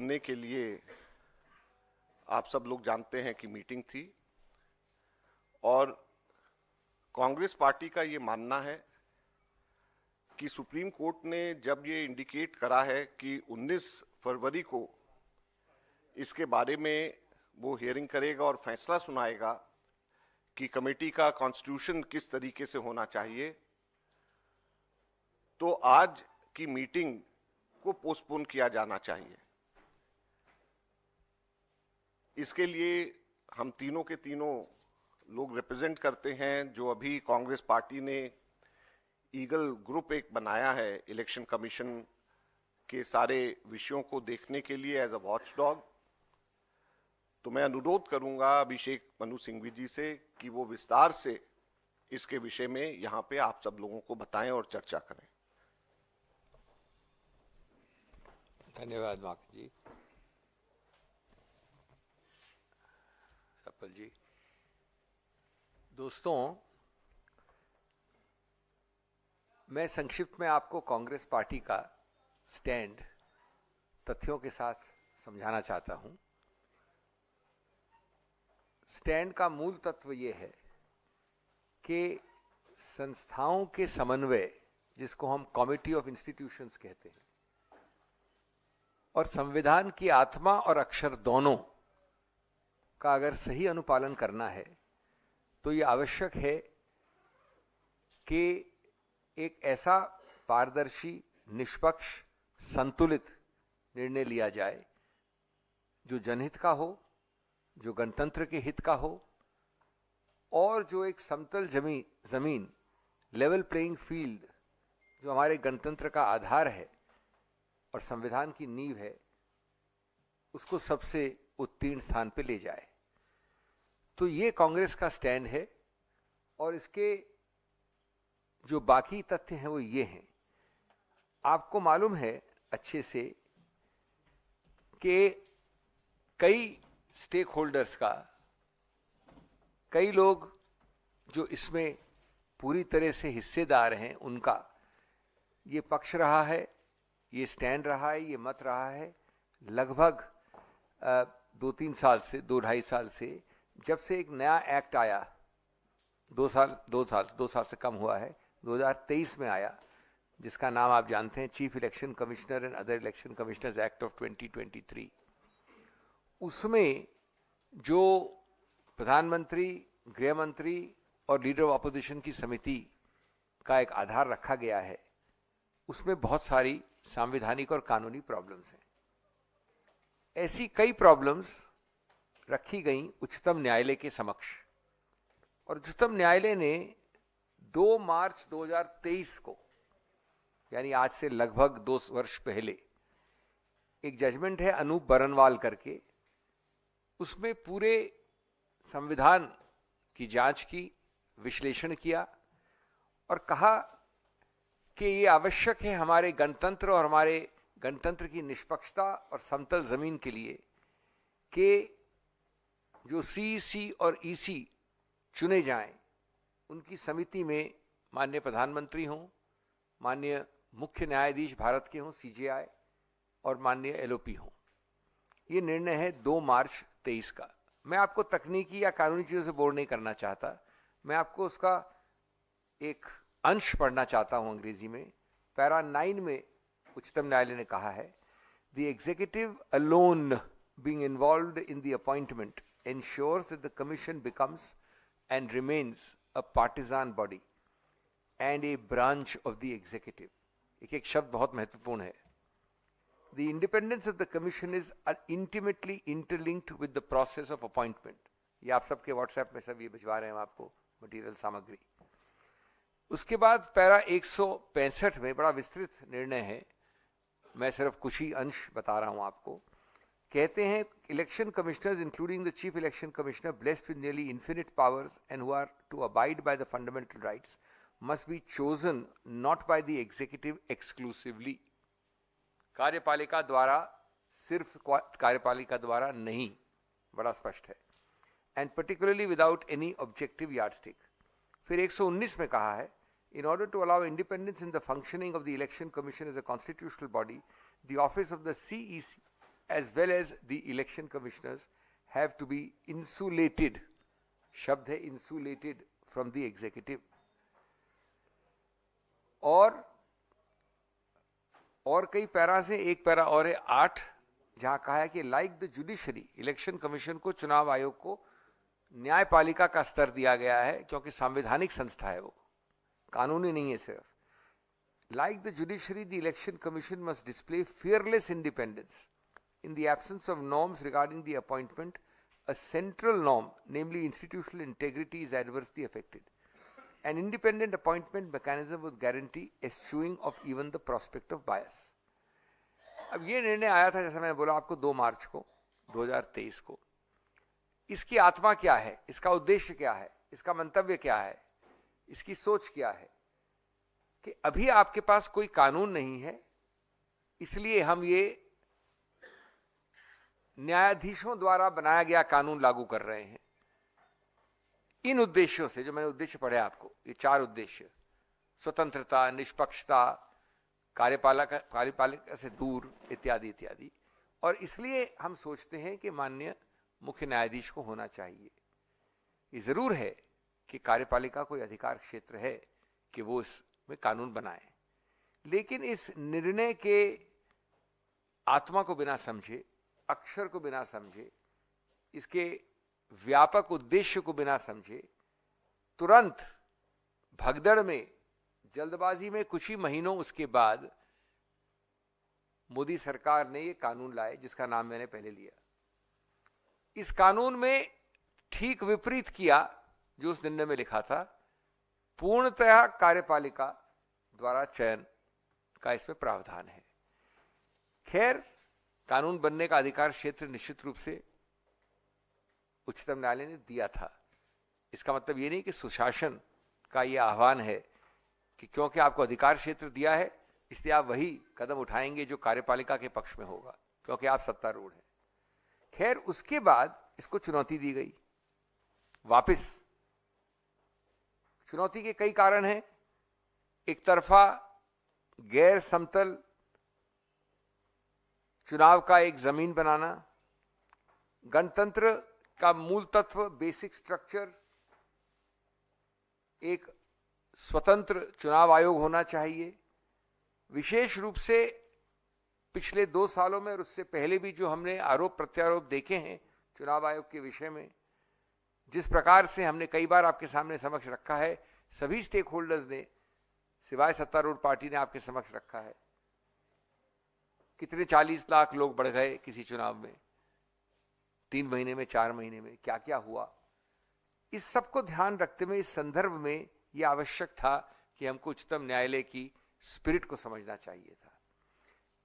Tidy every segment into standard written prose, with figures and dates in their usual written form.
सुनने के लिए आप सब लोग जानते हैं कि मीटिंग थी और कांग्रेस पार्टी का ये मानना है कि सुप्रीम कोर्ट ने जब ये इंडिकेट करा है कि 19 फरवरी को इसके बारे में वो हियरिंग करेगा और फैसला सुनाएगा कि कमेटी का कॉन्स्टिट्यूशन किस तरीके से होना चाहिए, तो आज की मीटिंग को पोस्टपोन किया जाना चाहिए। इसके लिए हम तीनों के तीनों लोग रिप्रेजेंट करते हैं जो अभी कांग्रेस पार्टी ने ईगल ग्रुप एक बनाया है इलेक्शन कमीशन के सारे विषयों को देखने के लिए एज अ वॉच डॉग। तो मैं अनुरोध करूंगा अभिषेक मनु सिंघवी जी से कि वो विस्तार से इसके विषय में यहां पे आप सब लोगों को बताएं और चर्चा करें। धन्यवाद माक जी। सफल जी। दोस्तों, मैं संक्षिप्त में आपको कांग्रेस पार्टी का स्टैंड तथ्यों के साथ समझाना चाहता हूं। स्टैंड का मूल तत्व ये है कि संस्थाओं के समन्वय, जिसको हम कमिटी ऑफ इंस्टीट्यूशंस कहते हैं, और संविधान की आत्मा और अक्षर दोनों का अगर सही अनुपालन करना है तो ये आवश्यक है कि एक ऐसा पारदर्शी, निष्पक्ष, संतुलित निर्णय लिया जाए जो जनहित का हो, जो गणतंत्र के हित का हो और जो एक समतल जमीन लेवल प्लेइंग फील्ड जो हमारे गणतंत्र का आधार है और संविधान की नींव है, उसको सबसे उत्तीर्ण स्थान पे ले जाए। तो ये कांग्रेस का स्टैंड है और इसके जो बाकी तथ्य हैं वो ये हैं। आपको मालूम है अच्छे से कि कई स्टेक होल्डर्स का, कई लोग जो इसमें पूरी तरह से हिस्सेदार हैं, उनका ये पक्ष रहा है, ये स्टैंड रहा है, ये मत रहा है लगभग 2-3 साल से, 2-2.5 साल से, जब से एक नया एक्ट आया, 2 साल से कम हुआ है, 2023 में आया, जिसका नाम आप जानते हैं chief election commissioner and other election commissioners act of 2023। उसमें जो प्रधानमंत्री, गृह मंत्री और लीडर ऑफ अपोजिशन की समिति का एक आधार रखा गया है, उसमें बहुत सारी संवैधानिक और कानूनी प्रॉब्लम्स हैं। ऐसी कई प्रॉब्लम्स रखी गई उच्चतम न्यायालय के समक्ष और उच्चतम न्यायालय ने 2 मार्च 2023 को, यानी आज से लगभग 2 वर्ष पहले, एक जजमेंट है अनूप बरनवाल करके, उसमें पूरे संविधान की जांच की, विश्लेषण किया और कहा कि ये आवश्यक है हमारे गणतंत्र और हमारे गणतंत्र की निष्पक्षता और समतल जमीन के लिए कि जो सीईसी और ईसी चुने जाएं, उनकी समिति में माननीय प्रधानमंत्री हों, माननीय मुख्य न्यायाधीश भारत के हों सीजेआई, और माननीय एलओपी हों। ये निर्णय है 2 मार्च 23 का। मैं आपको तकनीकी या कानूनी चीज़ों से बोर नहीं करना चाहता, मैं आपको उसका एक अंश पढ़ना चाहता हूं अंग्रेजी में। पैरा 9 में उच्चतम न्यायालय ने कहा है, the executive alone being involved in the appointment ensures that the commission becomes and remains a partisan body and a branch of the executive. एक शब्द बहुत महत्वपूर्ण है। The independence of the commission is intimately interlinked with the process of appointment. ये आप सबके WhatsApp में सब ये भिजवा रहे हैं आपको मटेरियल, सामग्री। उसके बाद पैरा 165 में बड़ा विस्तृत निर्णय है, मैं सिर्फ कुछ ही अंश बता रहा हूं आपको। कहते हैं, election commissioners including the chief election commissioner blessed with nearly infinite powers and who are to abide by the fundamental rights must be chosen not by the executive exclusively. कार्यपालिका द्वारा, सिर्फ कार्यपालिका द्वारा नहीं, बड़ा स्पष्ट है, and particularly without any objective yardstick. फिर 119 में कहा है, in order to allow independence in the functioning of the election commission as a constitutional body, the office of the CEC as well as the election commissioners have to be insulated. शब्द है insulated from the executive. और कई para से एक para और है 8, जहां कहा है कि like the judiciary, election commission को, चुनाव आयोग को न्यायपालिका का स्तर दिया गया है, क्योंकि संवैधानिक संस्था है, वो कानूनी नहीं है सिर्फ. Like the judiciary, the election commission must display fearless independence. In the absence of norms regarding the appointment, a central norm, namely institutional integrity, is adversely affected. An independent appointment mechanism would guarantee eschewing of even the prospect of bias. अब ये निर्णय आया था, जैसे मैंने बोला आपको, 2 मार्च को 2023 को. इसकी आत्मा क्या है, इसका उद्देश्य क्या है, इसका मंतव्य क्या है, इसकी सोच क्या है कि अभी आपके पास कोई कानून नहीं है, इसलिए हम ये न्यायाधीशों द्वारा बनाया गया कानून लागू कर रहे हैं. इन उद्देश्यों से, जो मैंने उद्देश्य पढ़े आपको, ये 4 उद्देश्य, स्वतंत्रता, निष्पक्षता, कार्यपालिका से दूर, इत्यादि इत्यादि. और इसलिए हम सोचते हैं कि माननीय मुख्य न्यायाधीश को होना चाहिए. ये जरूर है कि कार्यपालिका कोई अधिकार क्षेत्र है कि वो इसमें कानून बनाए, लेकिन इस निर्णय के आत्मा को बिना समझे, अक्षर को बिना समझे, इसके व्यापक उद्देश्य को बिना समझे, तुरंत भगदड़ में, जल्दबाजी में, कुछ ही महीनों उसके बाद मोदी सरकार ने ये कानून लाए, जिसका नाम मैंने पहले लिया. इस कानून में ठीक विपरीत किया जो उस निर्णय में लिखा था. पूर्णतः कार्यपालिका द्वारा चयन का इसमें प्रावधान है. खैर, कानून बनने का अधिकार क्षेत्र निश्चित रूप से उच्चतम न्यायालय ने दिया था. इसका मतलब ये नहीं कि सुशासन का ये आह्वान है कि क्योंकि आपको अधिकार क्षेत्र दिया है इसलिए आप वही कदम उठाएंगे जो कार्यपालिका के पक्ष में होगा, क्योंकि आप सत्तारूढ़ हैं. खैर, उसके बाद इसको चुनौती दी गई. वापस चुनौती के कई कारण हैं. एक तरफा गैर समतल चुनाव का एक जमीन बनाना, गणतंत्र का मूल तत्व, बेसिक स्ट्रक्चर, एक स्वतंत्र चुनाव आयोग होना चाहिए. विशेष रूप से पिछले 2 सालों में और उससे पहले भी जो हमने आरोप प्रत्यारोप देखे हैं चुनाव आयोग के विषय में, जिस प्रकार से हमने कई बार आपके सामने समक्ष रखा है, सभी स्टेक होल्डर्स ने, सिवाय सत्तारूढ़ पार्टी ने, आपके समक्ष रखा है. कितने 40 लाख लोग बढ़ गए किसी चुनाव में, 3 महीने में, 4 महीने में, क्या क्या हुआ. इस सब को ध्यान रखते हुए इस संदर्भ में यह आवश्यक था कि हमको उच्चतम न्यायालय की स्पिरिट को समझना चाहिए था.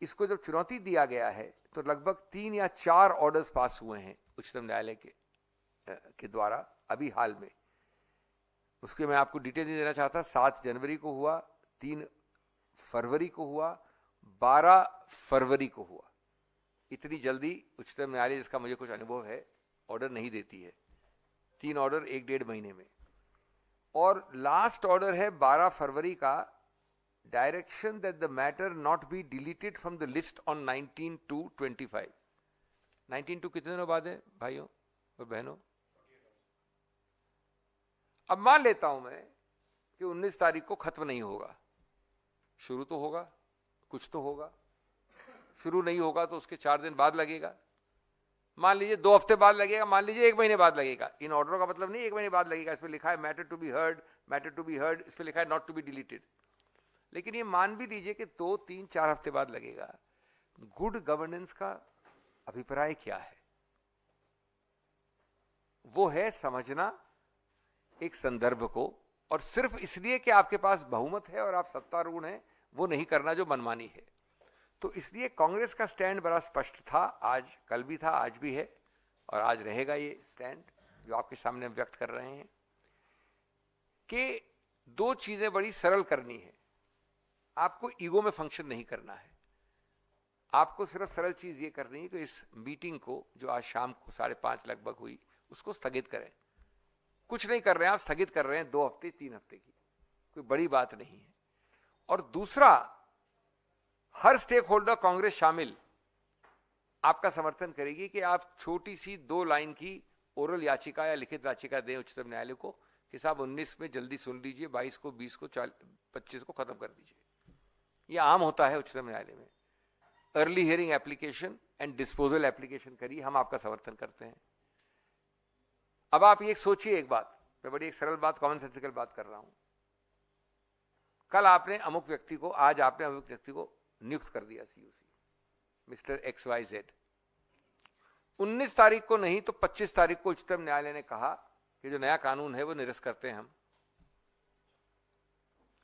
इसको जब चुनौती दिया गया है तो लगभग 3 या 4 ऑर्डर्स पास हुए हैं उच्चतम न्यायालय के द्वारा अभी हाल में. उसके मैं आपको डिटेल नहीं देना चाहता. 7 जनवरी को हुआ, 3 फरवरी को हुआ, 12 फरवरी को हुआ. इतनी जल्दी उच्चतम न्यायालय, जिसका मुझे कुछ अनुभव है, ऑर्डर नहीं देती है. 3 ऑर्डर 1-1.5 महीने में. और लास्ट ऑर्डर है 12 फरवरी का, direction that the matter not be deleted from the list on 19/2/25. 19/2 कितने दिनों बाद है भाइयों और बहनों? अब मान लेता हूं मैं कि 19 तारीख को खत्म नहीं होगा. शुरू तो होगा, कुछ तो होगा. शुरू नहीं होगा तो उसके 4 दिन बाद लगेगा. मान लीजिए 2 हफ्ते बाद लगेगा, मान लीजिए 1 महीने बाद लगेगा. इन ऑर्डरों का मतलब नहीं 1 महीने बाद लगेगा. इसमें लिखा है matter to be heard, matter to be heard, इसमें लिखा है नॉट टू बी डिलीटेड. लेकिन ये मान भी लीजिए कि 2, 3, 4 हफ्ते बाद लगेगा. गुड गवर्नेंस का अभिप्राय क्या है? वो है समझना एक संदर्भ को, और सिर्फ इसलिए कि आपके पास बहुमत है और आप सत्तारूढ़ हैं, वो नहीं करना जो मनमानी है. तो इसलिए कांग्रेस का स्टैंड बड़ा स्पष्ट था. आज, कल भी था, आज भी है, और आज रहेगा ये स्टैंड जो आपके सामने हम व्यक्त कर रहे हैं, कि 2 चीजें बड़ी सरल करनी है. आपको ईगो में फंक्शन नहीं करना है. आपको सिर्फ सरल चीज ये करनी है कि इस मीटिंग को, जो आज शाम को 5:30 लगभग हुई, उसको स्थगित करें. कुछ नहीं कर रहे हैं आप, स्थगित कर रहे हैं 2 हफ्ते, 3 हफ्ते की, कोई बड़ी बात नहीं है. और दूसरा, हर स्टेक होल्डर, कांग्रेस शामिल, आपका समर्थन करेगी कि आप छोटी सी 2 लाइन की ओरल याचिका या लिखित याचिका दें उच्चतम न्यायालय को कि साहब 19 में जल्दी सुन लीजिए, 22 को, 20 को, 25 को खत्म कर दीजिए। ये आम होता है उच्चतम न्यायालय में। Early hearing application and disposal application करिए, हम आपका समर्थन करते हैं। अब आप ये सोचिए एक बात, मैं बड़ी एक सरल बात, कॉमन सेंसिकल बात कर रहा हूं। कल आपने अमुक व्यक्ति को, आज आपने अमुक व्यक्ति को नियुक्त कर दिया सीयूसी, मिस्टर XYZ। 19 तारीख को नहीं तो 25 तारीख को उच्चतम न्यायालय ने कहा कि जो नया कानून है वो निरस्त करते हैं। हम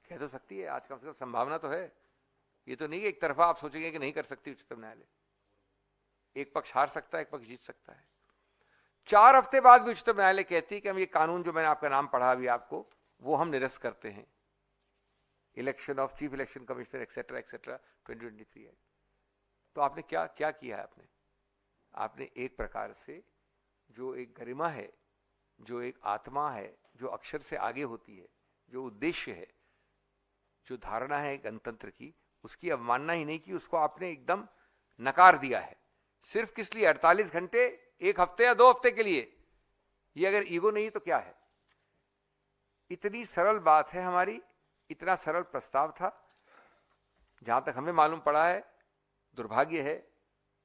कह तो सकती है, आज कम से कम संभावना तो है। ये तो नहीं कि एक तरफा आप सोचेंगे कि नहीं कर सकती उच्चतम न्यायालय। एक पक्ष हार सकता है, एक पक्ष जीत सकता है। 4 हफ्ते बाद भी उच्चतम न्यायालय कहती है कि हम ये कानून जो मैंने आपका नाम पढ़ा अभी आपको, वो हम निरस्त करते हैं। Election of chief election commissioner etcetera etcetera 2023 है। तो आपने क्या क्या किया है? आपने एक प्रकार से जो एक गरिमा है, जो एक आत्मा है, जो अक्षर से आगे होती है, जो उद्देश्य है, जो धारणा है गणतंत्र की, उसकी अवमानना ही नहीं की, उसको आपने एकदम नकार दिया है। सिर्फ किस लिए? 48 घंटे, 1 हफ्ते या 2 हफ्ते के लिए। ये अगर ईगो नहीं तो क्या है? इतनी सरल बात है हमारी, इतना सरल प्रस्ताव था। जहां तक हमें मालूम पड़ा है, दुर्भाग्य है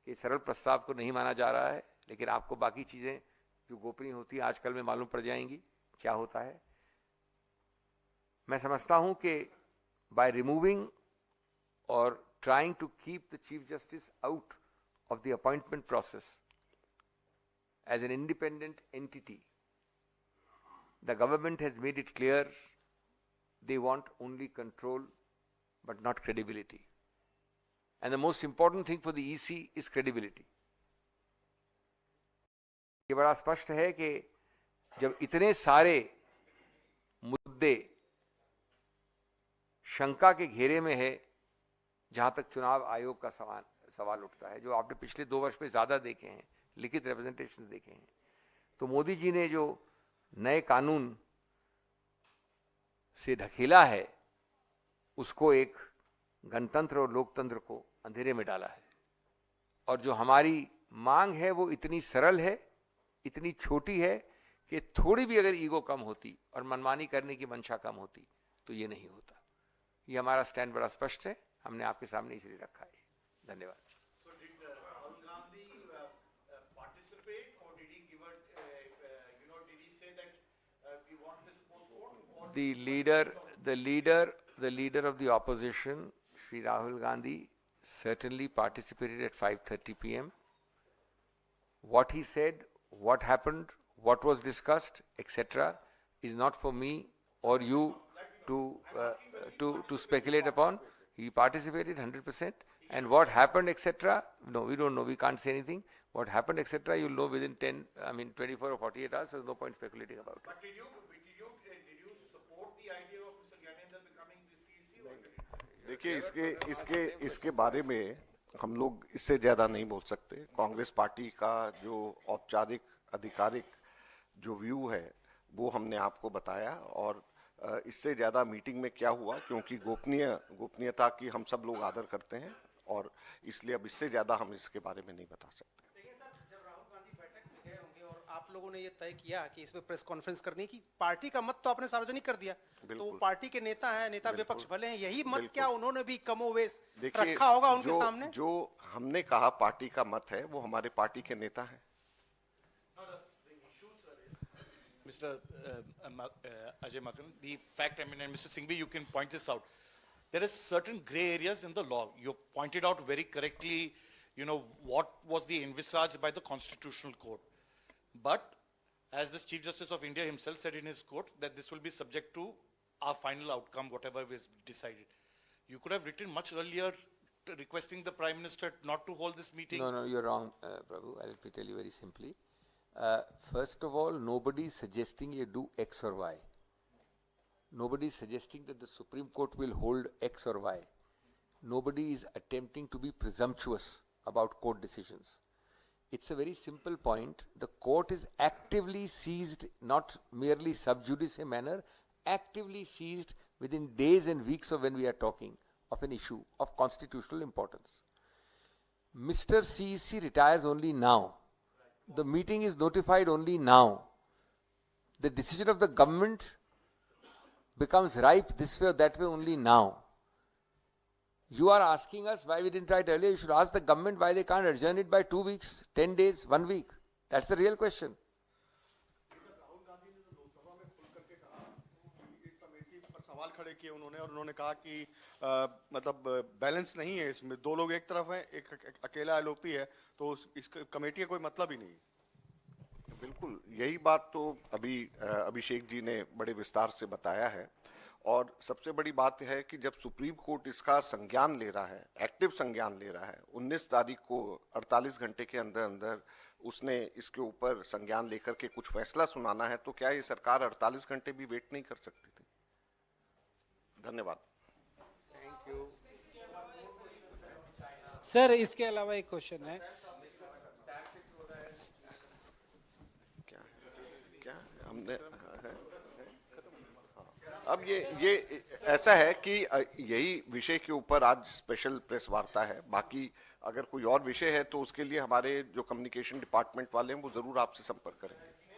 कि सरल प्रस्ताव को नहीं माना जा रहा है, लेकिन आपको बाकी चीजें जो गोपनीय होती है आजकल में मालूम पड़ जाएंगी क्या होता है। मैं समझता हूं कि बाय रिमूविंग और trying to keep the Chief Justice out of the appointment process as an independent entity, the government has made it clear they want only control but not credibility. And the most important thing for the EC is credibility. ये बड़ा स्पष्ट है कि जब इतने सारे मुद्दे शंका के घेरे में है, जहां तक चुनाव आयोग का सवाल उठता है, जो आपने पिछले 2 वर्ष में ज्यादा देखे हैं, लिखित रिप्रेजेंटेशंस देखे हैं, तो मोदी जी ने जो नए कानून से ढकेला है, उसको एक गणतंत्र और लोकतंत्र को अंधेरे में डाला है। और जो हमारी मांग है वो इतनी सरल है, इतनी छोटी है कि थोड़ी भी अगर ईगो कम होती और मनमानी करने की मंशा कम होती तो ये नहीं होता। ये हमारा स्टैंड बड़ा स्पष्ट है, हमने आपके सामने इसलिए रखा है। धन्यवाद। The leader of the opposition, Shri Rahul Gandhi, certainly participated at 5:30 p.m. What he said, what happened, what was discussed, etc., is not for me or you to speculate upon. He participated 100%, and what happened, etc., no, we don't know. We can't say anything. What happened, etc., you'll know within 24 or 48 hours. There's no point speculating about it. But did you support the idea of Mr. Gyanendra becoming the CEC? देखिए, इसके बारे में हम लोग इससे ज्यादा नहीं बोल सकते। कांग्रेस पार्टी का जो औपचारिक आधिकारिक जो व्यू है वो हमने आपको बताया, और इससे ज्यादा मीटिंग में क्या हुआ, क्योंकि गोपनीयता की हम सब लोग आदर करते हैं, और इसलिए अब इससे ज्यादा हम इसके बारे में नहीं बता सकते। देखिए सर, जब राहुल गांधी बैठक में गए होंगे और आप लोगों ने ये तय किया कि इसमें प्रेस कॉन्फ्रेंस करनी की, पार्टी का मत तो आपने सार्वजनिक कर दिया, तो वो पार्टी के नेता हैं, नेता विपक्ष भले हैं, यही मत क्या उन्होंने भी कमोवेश रखा होगा उनके सामने? जो हमने कहा पार्टी का मत है वो हमारे पार्टी के नेता हैं। Mr. Ajay Makan, the fact, and Mr. Singhvi, you can point this out. There are certain gray areas in the law. You pointed out very correctly, what was the envisaged by the Constitutional Court. But as the Chief Justice of India himself said in his court, that this will be subject to our final outcome, whatever is decided. You could have written much earlier requesting the Prime Minister not to hold this meeting. No, you're wrong, Prabhu. I'll tell you very simply. First of all, nobody is suggesting you do X or Y. Nobody is suggesting that the Supreme Court will hold X or Y. Nobody is attempting to be presumptuous about court decisions. It's a very simple point. The court is actively seized, not merely sub judice manner, actively seized within days and weeks of when we are talking of an issue of constitutional importance. Mr. CEC retires only now. The meeting is notified only now. The decision of the government becomes ripe this way or that way only now. You are asking us why we didn't try it earlier. You should ask the government why they can't adjourn it by 2 weeks, 10 days, 1 week. That's the real question. Rahul Gandhi ने तो लोकसभा में खुल करके कहा कि इस committee पर सवाल खड़े किए उन्होंने और उन्होंने कहा कि मतलब बैलेंस नहीं है इसमें, दो लोग एक तरफ हैं, एक अकेला एलओपी है, तो इस कमेटी का कोई मतलब ही नहीं। बिल्कुल यही बात तो अभी अभिषेक जी ने बड़े विस्तार से बताया है। और सबसे बड़ी बात है कि जब सुप्रीम कोर्ट इसका संज्ञान ले रहा है, एक्टिव संज्ञान ले रहा है, 19 तारीख को 48 घंटे के अंदर अंदर उसने इसके ऊपर संज्ञान लेकर के कुछ फैसला सुनाना है, तो क्या ये सरकार 48 घंटे भी वेट नहीं कर सकती थी? धन्यवाद। सर इसके अलावा एक क्वेश्चन है, क्या हमने अब ये ऐसा है कि यही विषय के ऊपर आज स्पेशल प्रेस वार्ता है। बाकी अगर कोई और विषय है तो उसके लिए हमारे जो कम्युनिकेशन डिपार्टमेंट वाले हैं वो जरूर आपसे संपर्क करेंगे।